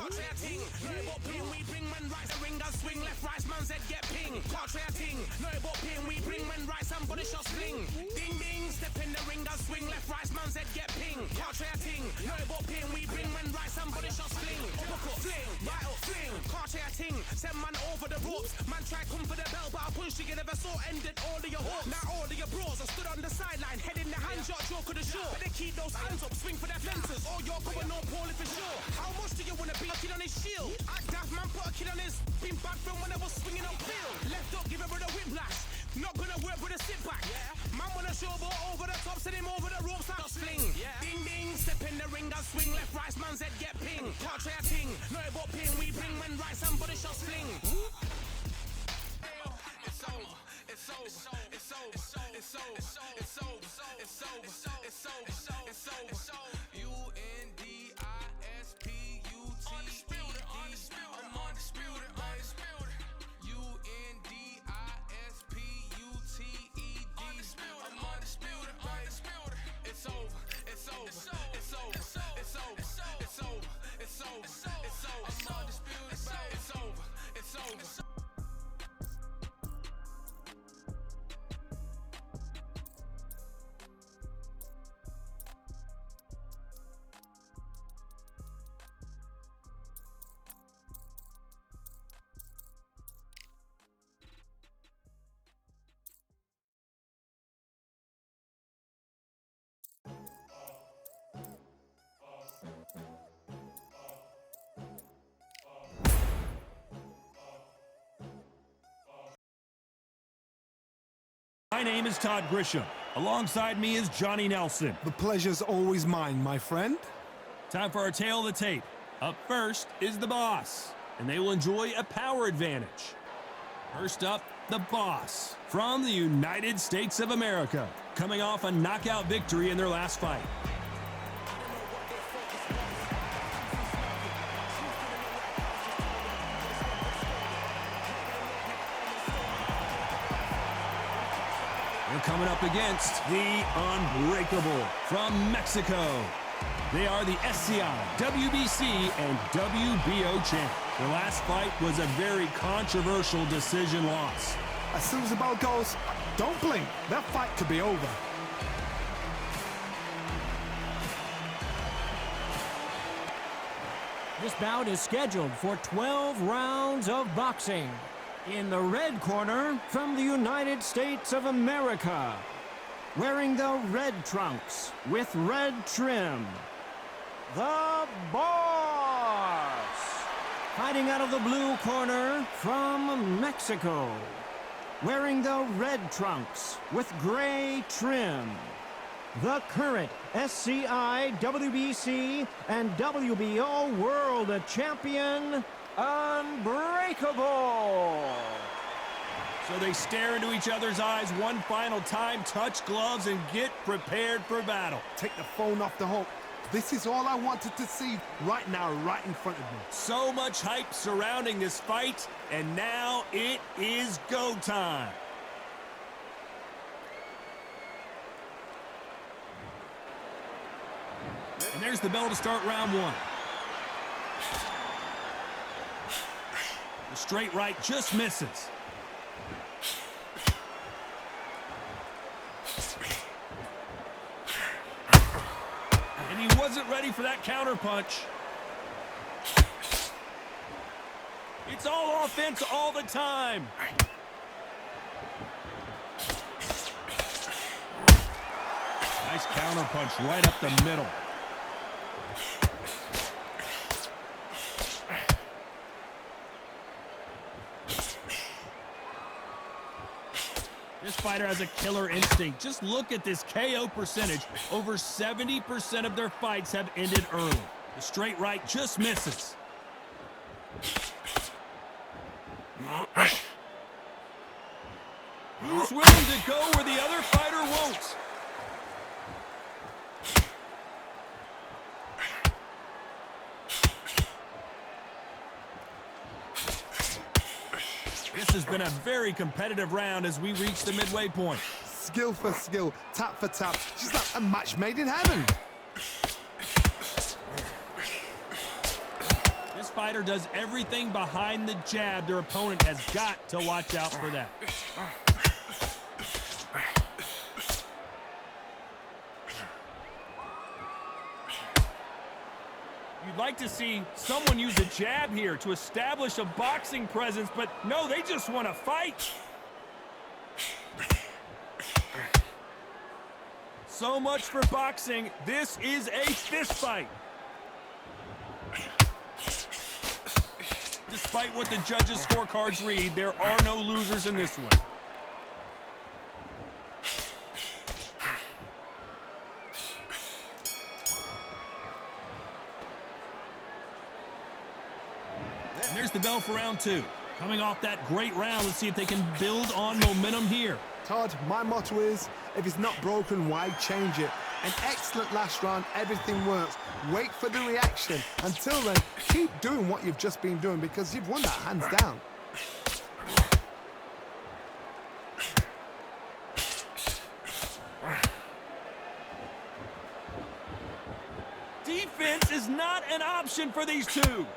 Can't try a ting. No about ping, we bring man rise a ring and swing. Left, right, man's head get ping. Can't try a ting. No about ping, we bring man rise and body shot sling. Ding ding, step in the ring and swing. Left, right, man's head get ping. Can't try a ting. No about ping, we bring man rise and body shot sling. Hook up, fling, right up, fling. Can't try a ting. Send man over the ropes. Man try come for the bell, but I punch you never saw ended all of your hopes. Now all of your bros are stood on the sideline, head in the hand shot, joke of the show. But they keep those hands up, swing for their fences. All you're going on poorly for sure. How much do you wanna be a kid on his shield? Act daft man put a kid on his been bad from when I was swinging on field. Left up, give it with a whiplash. Not gonna work with a sit back. Man wanna show but over the top, send him over the ropes like a sling. Ding ding, step in the ring and swing. Left right man's head get ping. Can't try a ting. No about ping, we bring man right and body shot sling. It's over, it's over, it's over, it's over, it's over, it's over, it's over, it's over, it's over. Undisputed, undisputed, I'm undisputed, undisputed. Undisputed, I'm undisputed, undisputed. It's over, it's over, it's over, it's over, it's over, it's over, it's over. I'm undisputed, it's over, it's over. My name is Todd Grisham. Alongside me is Johnny Nelson. The pleasure's always mine, my friend. Time for our tale of the tape. Up first is the Boss, and they will enjoy a power advantage. First up, the Boss from the United States of America, coming off a knockout victory in their last fight. They're coming up against the Unbreakable from Mexico. They are the SCI, WBC, and WBO champ. Their last fight was a very controversial decision loss. As soon as the bell goes, don't blink. That fight could be over. This bout is scheduled for 12 rounds of boxing. In the red corner, from the United States of America, wearing the red trunks with red trim, the Boss. Fighting out of the blue corner, from Mexico, wearing the red trunks with gray trim, the current SCI, WBC, and WBO World Champion, Unbreakable. So they stare into each other's eyes one final time, touch gloves, and get prepared for battle. Take the phone off the hook. This is all I wanted to see right now, right in front of me. So much hype surrounding this fight, and now it is go time. And there's the bell to start round one. The straight right just misses. And he wasn't ready for that counter punch. It's all offense all the time. Nice counter punch right up the middle. This fighter has a killer instinct. Just look at this KO percentage. Over 70% of their fights have ended early. The straight right just misses. Who's willing to go where the other fighter won't? This has been a very competitive round as we reach the midway point. Skill for skill, tap for tap, just like a match made in heaven. This fighter does everything behind the jab. Their opponent has got to watch out for that. You'd like to see someone use a jab here to establish a boxing presence, but no, they just want to fight. So much for boxing. This is a fist fight. Despite what the judges' scorecards read, there are no losers in this one. And there's the bell for round two. Coming off that great round, let's see if they can build on momentum here. Todd, my motto is, if it's not broken, why change it? An excellent last round, everything works. Wait for the reaction. Until then, keep doing what you've just been doing because you've won that hands down. Defense is not an option for these two.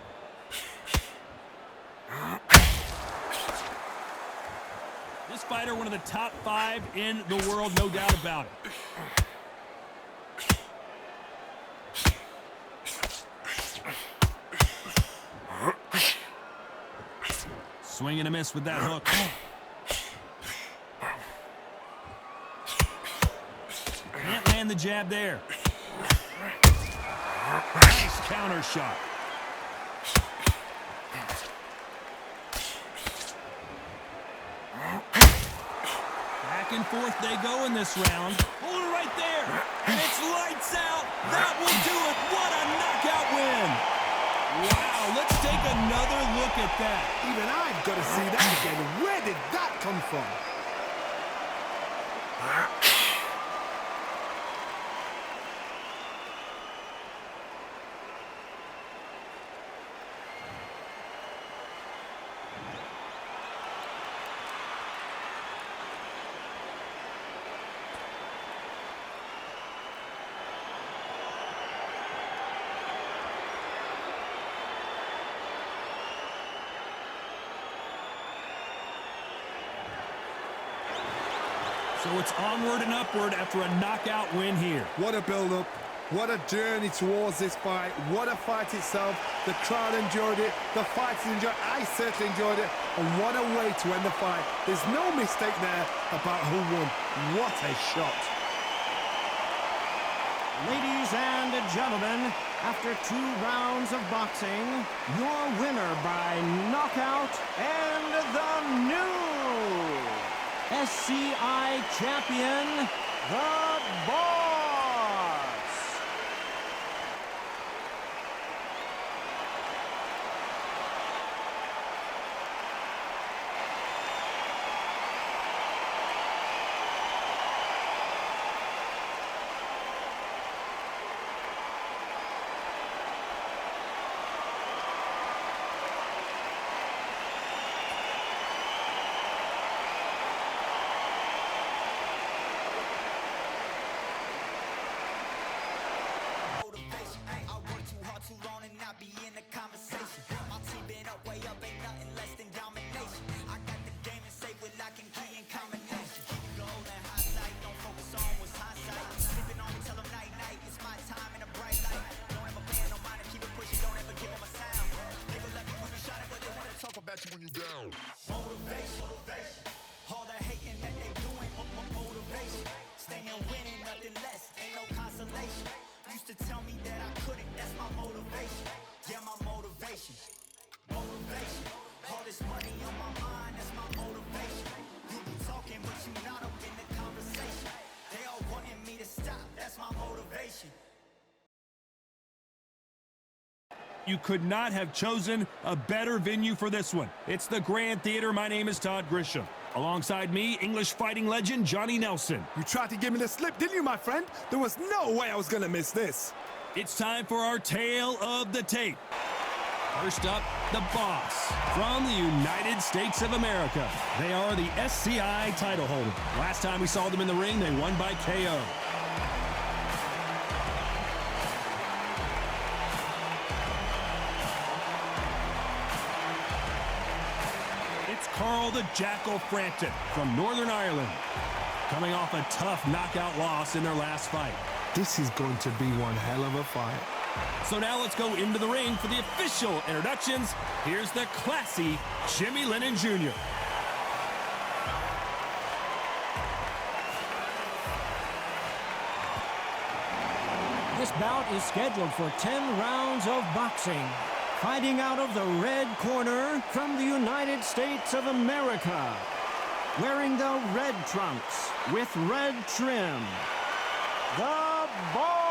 This fighter, one of the top 5 in the world, no doubt about it. Swing and a miss with that hook. Can't land the jab there. Nice counter shot. Back and forth they go in this round. Hold it right there. And it's lights out. That will do it. What a knockout win. Wow, let's take another look at that. Even I've got to see that again. Where did that come from? So it's onward and upward after a knockout win here. What a build-up. What a journey towards this fight. What a fight itself. The crowd enjoyed it. The fighters enjoyed it. I certainly enjoyed it. And what a way to end the fight. There's no mistake there about who won. What a shot. Ladies and gentlemen, after 2 rounds of boxing, your winner by knockout and the new SCI champion, the Boss. When you down. Motivation, all the hating that they doing, motivation. Staying winning, nothing less, ain't no consolation. Used to tell me that I couldn't, that's my motivation. Yeah, my motivation. Motivation, all this money on my mind, that's my motivation. You be talking, but you not up in the conversation. They all wanting me to stop, that's my motivation. You could not have chosen a better venue for this one. It's the Grand Theater. My name is Todd Grisham. Alongside me, English fighting legend Johnny Nelson. You tried to give me the slip, didn't you, my friend? There was no way I was going to miss this. It's time for our tale of the tape. First up, the Boss from the United States of America. They are the SCI title holder. Last time we saw them in the ring, they won by KO. Carl the Jackal Frampton from Northern Ireland, coming off a tough knockout loss in their last fight. This is going to be one hell of a fight. So now let's go into the ring for the official introductions. Here's the classy Jimmy Lennon Jr. This bout is scheduled for 10 rounds of boxing. Fighting out of the red corner from the United States of America. Wearing the red trunks with red trim. The Boss!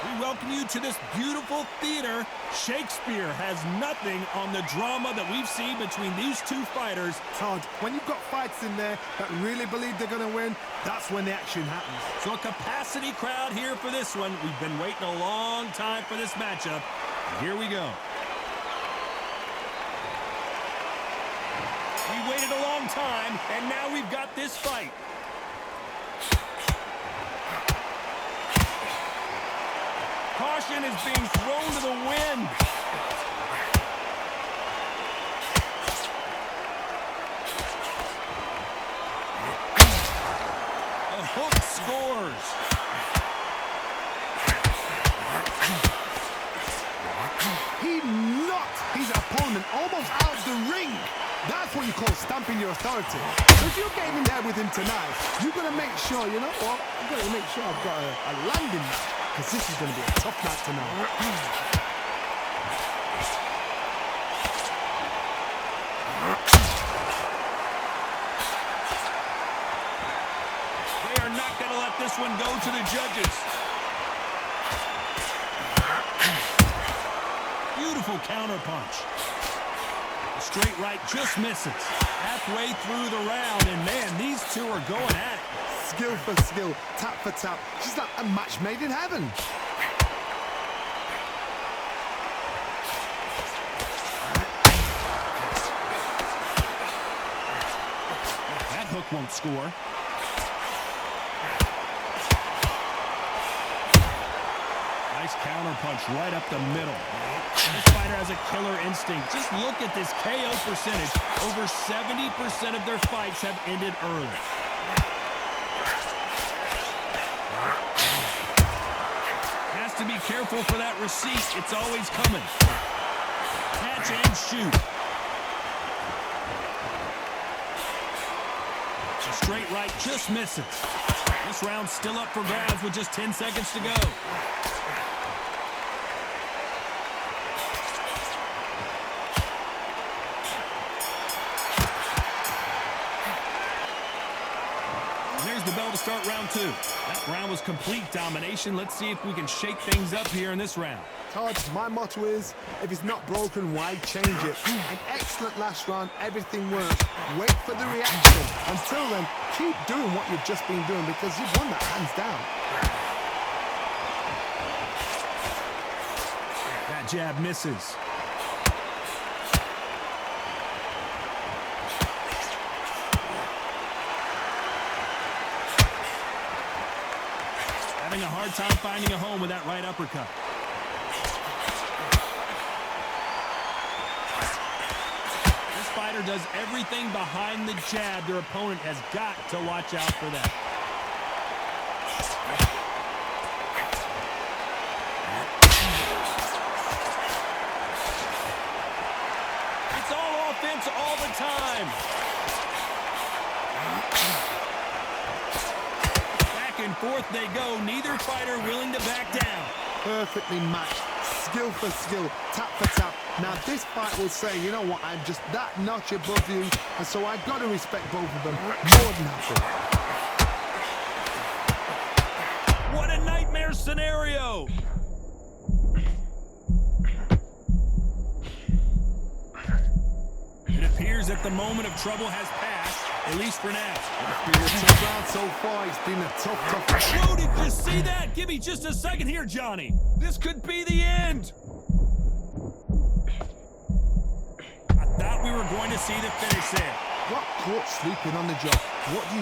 We welcome you to this beautiful theater. Shakespeare has nothing on the drama that we've seen between these two fighters. Todd, when you've got fights in there that really believe they're going to win, that's when the action happens. So a capacity crowd here for this one. We've been waiting a long time for this matchup. Here we go. We waited a long time, and now we've got this fight. Caution is being thrown to the wind. A hook scores. He knocked his opponent almost out of the ring. That's what you call stamping your authority. So if you're getting in there with him tonight, you're going to make sure, you know what? I've got to make sure I've got a landing match. Because this is going to be a tough night tonight. They are not going to let this one go to the judges. Beautiful counterpunch. The straight right just misses. Halfway through the round, and man, these two are going at it. Skill for skill, tap for tap. Just like a match made in heaven. That hook won't score. Nice counterpunch right up the middle. This fighter has a killer instinct. Just look at this KO percentage. Over 70% of their fights have ended early. Has to be careful for that receipt. It's always coming. Catch and shoot. A straight right just misses. This round's still up for grabs with just 10 seconds to go. There's the bell to start round two. That round was complete domination. Let's see if we can shake things up here in this round. Todd, my motto is, if it's not broken, why change it? An excellent last round, everything works. Wait for the reaction. Until then, keep doing what you've just been doing because you've won that hands down. That jab misses. Having a hard time finding a home with that right uppercut. This fighter does everything behind the jab. Their opponent has got to watch out for that. It's all offense all the time. Back and forth they go. Neither fighter willing to back down. Perfectly matched. Skill for skill, tap for tap. Now this fight will say, you know what, I'm just that notch above you, and so I've got to respect both of them more than happy. What a nightmare scenario! It appears that the moment of trouble has passed, at least for now. It's been a tough round so far. It's been a tough. Whoa, did you see that? Give me just a second here, Johnny. This could be the end. I thought we were going to see the finish there. Got caught sleeping on the job. What do?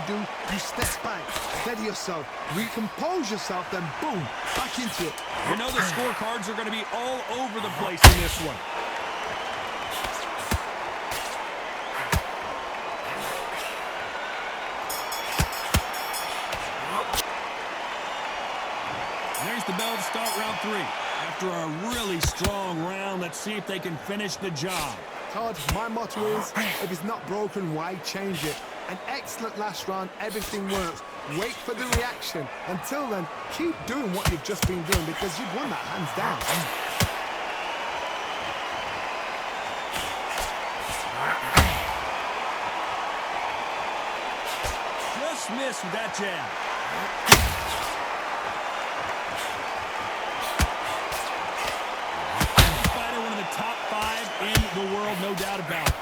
You step back, steady yourself, recompose yourself, then boom, back into it. You know the scorecards are going to be all over the place in this one. There's the bell to start round 3. After a really strong round, let's see if they can finish the job. Todd, my motto is, if it's not broken, why change it? An excellent last round, everything works. Wait for the reaction. Until then, keep doing what you've just been doing because you've won that hands down. Just missed with that jab. Fighter, one of the top 5 in the world, no doubt about it.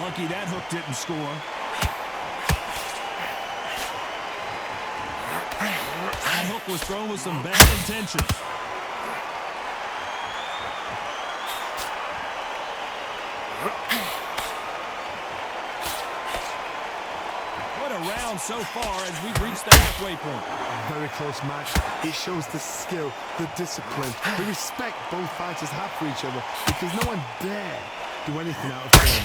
Lucky that hook didn't score. That hook was thrown with some bad intentions. What a round so far as we've reached the halfway point. Very close match. It shows the skill, the discipline, the respect both fighters have for each other because no one dare do anything out of turn.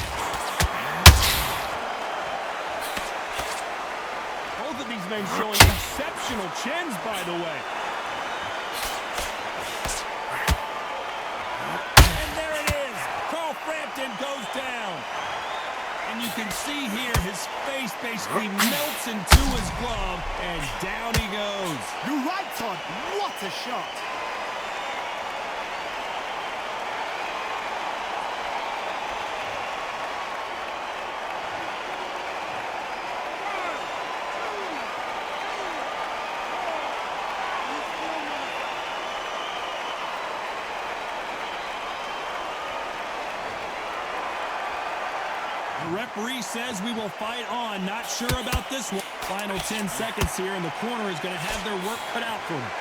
Both of these men showing exceptional chins, by the way. And there it is. Carl Frampton goes down. And you can see here his face basically melts into his glove, and down he goes. You're right, Todd. What a shot. The referee says we will fight on. Not sure about this one. Final 10 seconds here, and the corner is going to have their work cut out for them.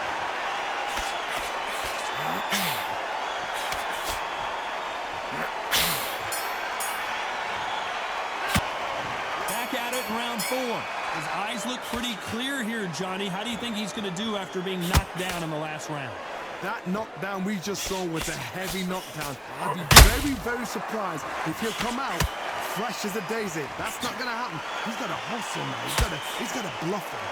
Back at it in round 4. His eyes look pretty clear here, Johnny. How do you think he's going to do after being knocked down in the last round? That knockdown we just saw was a heavy knockdown. I'd be very, very surprised if he'll come out fresh as a daisy. That's not going to happen. He's got to hustle now. He's got to bluff him.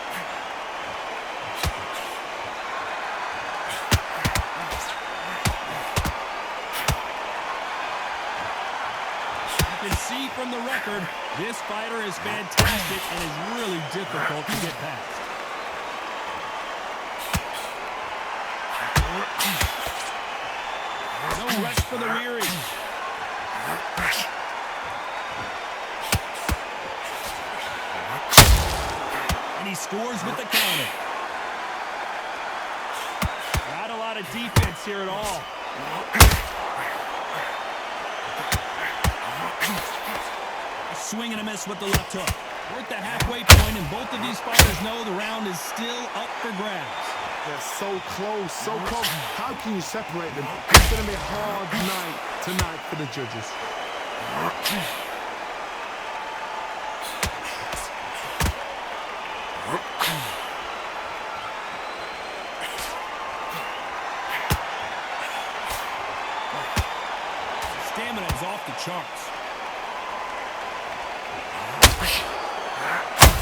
You can see from the record, this fighter is fantastic and is really difficult to get past. No rest for the weary. And he scores with the counter. Not a lot of defense here at all. A swing and a miss with the left hook. We're at the halfway point, and both of these fighters know the round is still up for grabs. They're so close, so close. How can you separate them? It's going to be a hard night tonight for the judges. Stamina is off the charts.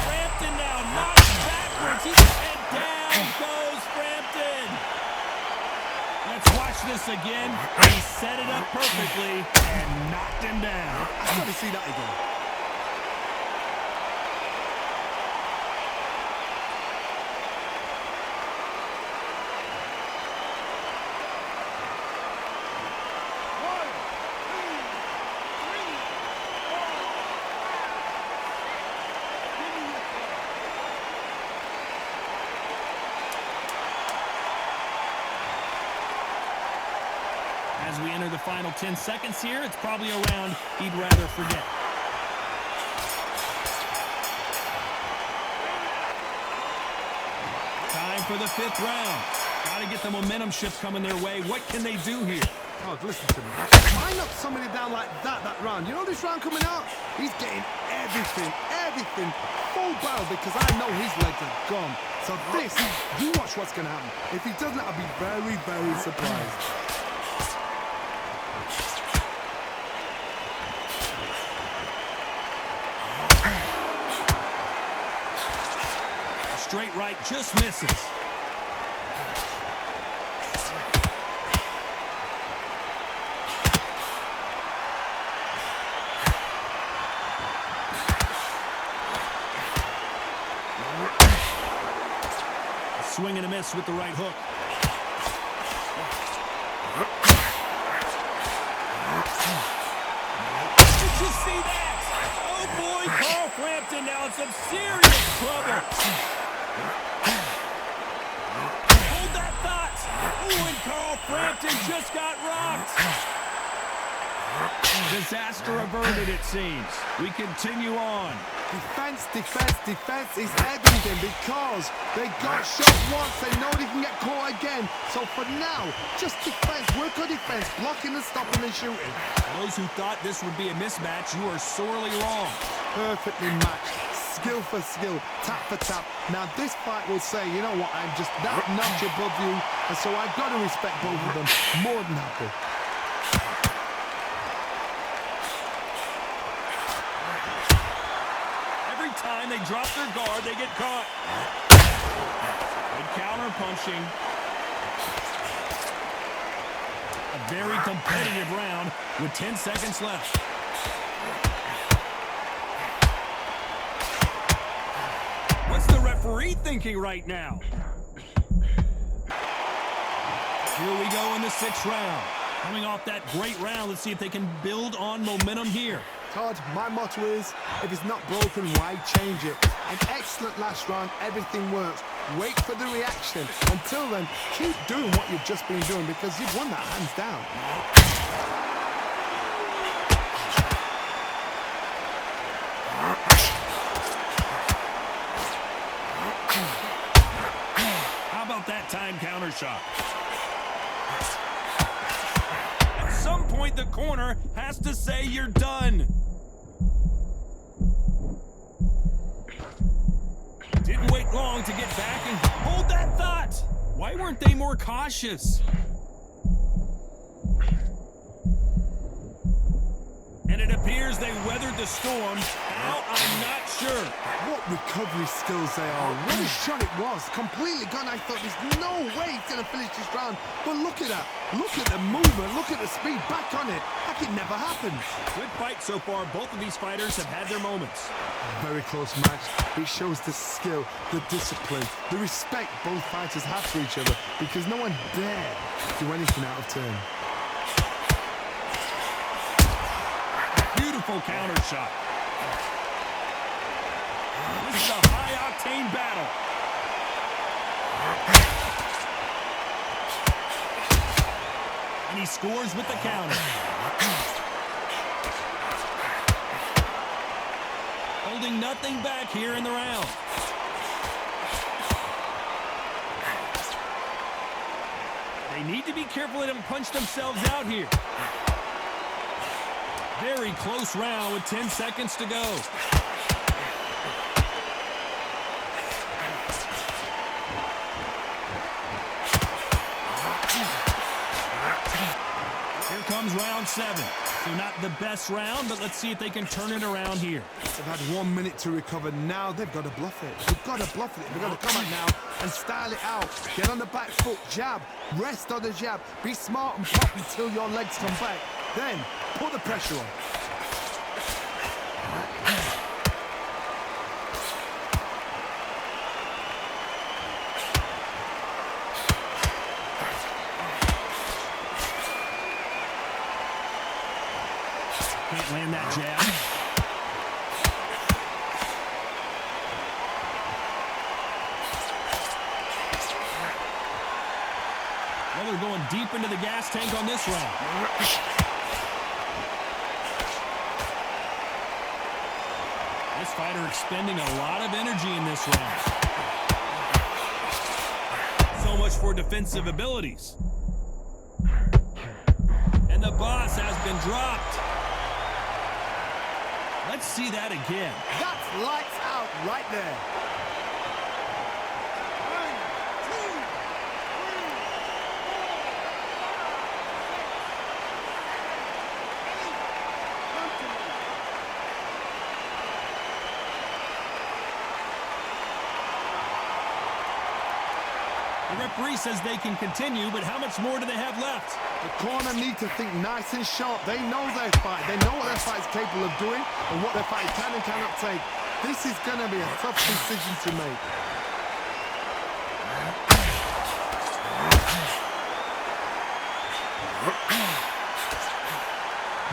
Frampton now knocked backwards. And down goes Frampton. Let's watch this again. He set it up perfectly and knocked him down. I've got to see that again. As we enter the final 10 seconds here, it's probably a round he'd rather forget. Time for the 5th round. Got to get the momentum shift coming their way. What can they do here? Oh, listen to me. I knocked somebody down like that round. You know this round coming out? He's getting everything, full barrel, because I know his legs are gone. So this, you watch what's going to happen. If he doesn't, I'll be very, very surprised. Straight right just misses. Swing and a miss with the right hook. Did you see that? Oh boy, Carl Frampton now in some serious trouble. Hold that thought. Oh, and Carl Frampton just got rocked. Disaster averted, it seems. We continue on. Defense is everything, because they got shot once, they know they can get caught again. So for now, just defense, work on defense, blocking and stopping and shooting. Those who thought this would be a mismatch, you are sorely wrong. Perfectly matched, skill for skill, tap for tap. Now this fight will say, you know what, I'm just that notch above you, and so I've got to respect both of them more than happy. Time they drop their guard, they get caught. Good counter punching. A very competitive round with 10 seconds left. What's the referee thinking right now? Here we go in the 6th round. Coming off that great round, let's see if they can build on momentum here. Todd, my motto is, if it's not broken, why change it? An excellent last round, everything works. Wait for the reaction. Until then, keep doing what you've just been doing, because you've won that hands down. How about that time counter shot? At some point, the corner has to say you're done. Didn't wait long to get back and hold that thought. Why weren't they more cautious? And it appears they weathered the storm. How? I'm not sure. What recovery skills they are. What a shot it was. Completely gone. I thought there's no way he's going to finish this round. But look at that. Look at the movement. Look at the speed. Back on it. Like it never happened. Good fight so far. Both of these fighters have had their moments. Very close match. It shows the skill, the discipline, the respect both fighters have for each other, because no one dared do anything out of turn. Beautiful counter shot. This is a high-octane battle. And he scores with the counter. Holding nothing back here in the round. They need to be careful they don't punch themselves out here. Very close round with 10 seconds to go. Here comes round 7. So not the best round, but let's see if they can turn it around here. They've had 1 minute to recover. Now they've got to bluff it. They've got to bluff it. They've got to come out now and style it out. Get on the back foot, jab, rest on the jab. Be smart and pop until your legs come back. Then put the pressure on. Can't land that jab. Well, they're going deep into the gas tank on this round. This fighter expending a lot of energy in this round. So much for defensive abilities. And the boss has been dropped. Let's see that again. That's lights out right there. The referee says they can continue, but how much more do they have left? The corner need to think nice and sharp. They know their fight. They know what their fight is capable of doing and what their fight can and cannot take. This is going to be a tough decision to make.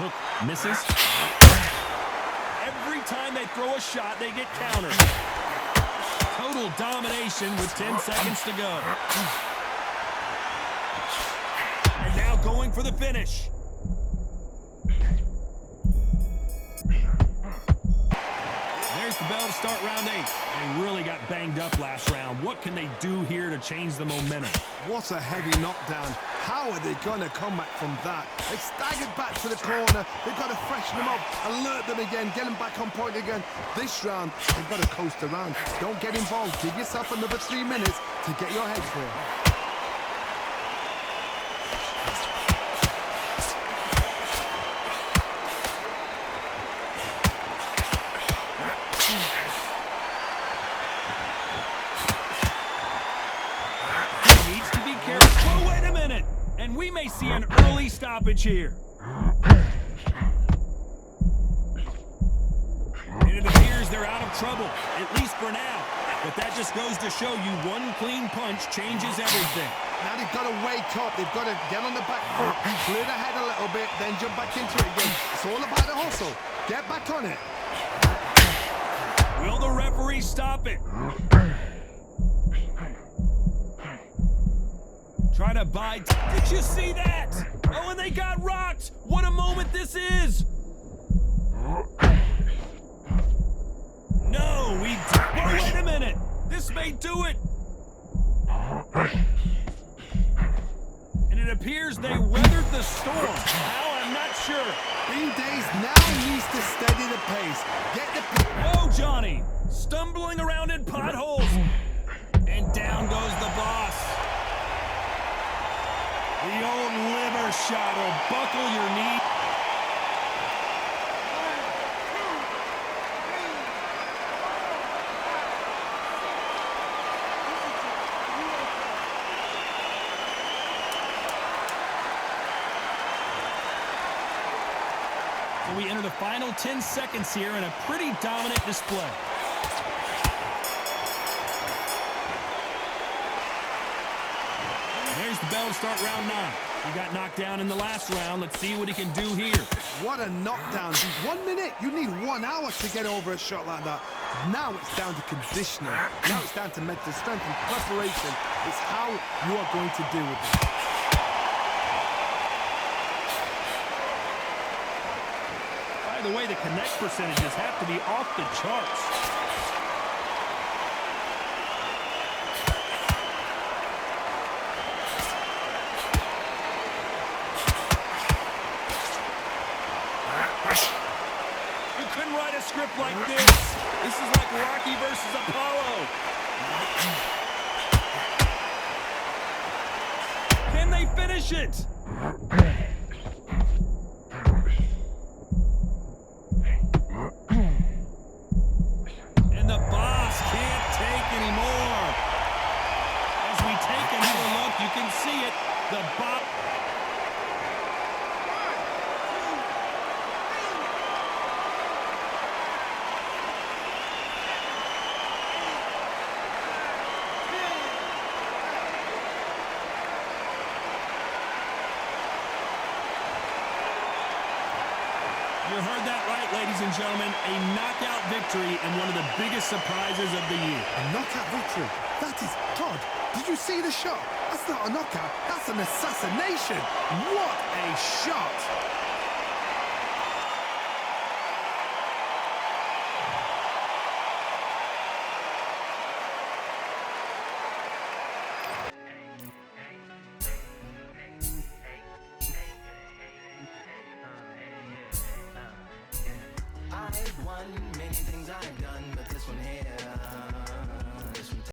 Hook misses. Every time they throw a shot, they get countered. Total domination with 10 seconds to go. And now going for the finish. There's the bell to start round 8. They really got banged up last round. What can they do here to change the momentum? What a heavy knockdown. How are they going to come back from that? They staggered back to the corner. They've got to freshen them up, alert them again, get them back on point again. This round, they've got to coast around. Don't get involved. Give yourself another 3 minutes to get your head clear. And we may see an early stoppage here. And it appears they're out of trouble, at least for now. But that just goes to show you one clean punch changes everything. Now they've got to wake up. They've got to get on the back foot, clear the head a little bit, then jump back into it again. It's all about the hustle. Get back on it. Will the referee stop it? Trying to bite. Did you see that? Oh, and they got rocked. What a moment this is. No, we... Oh, wait a minute. This may do it. And it appears they weathered the storm. How? I'm not sure. B-Days now needs to steady the pace. Get the... Oh, Johnny. Stumbling around in potholes. And down goes the boss. The old liver shot will buckle your knee. So we enter the final 10 seconds here in a pretty dominant display. There's the bell to start round 9. He got knocked down in the last round. Let's see what he can do here. What a knockdown. 1 minute. You need 1 hour to get over a shot like that. Now it's down to conditioning. Now it's down to mental strength and preparation. It's how you are going to deal with it. By the way, the connect percentages have to be off the charts. Script like this. This is like Rocky versus Apollo. Can they finish it? And the boss can't take anymore. As we take another look, you can see it. The bop. You heard that right, ladies and gentlemen. A knockout victory and one of the biggest surprises of the year. A knockout victory. That is Todd. Did you see the shot? That's not a knockout. That's an assassination. What a shot. I've won many things I've done, but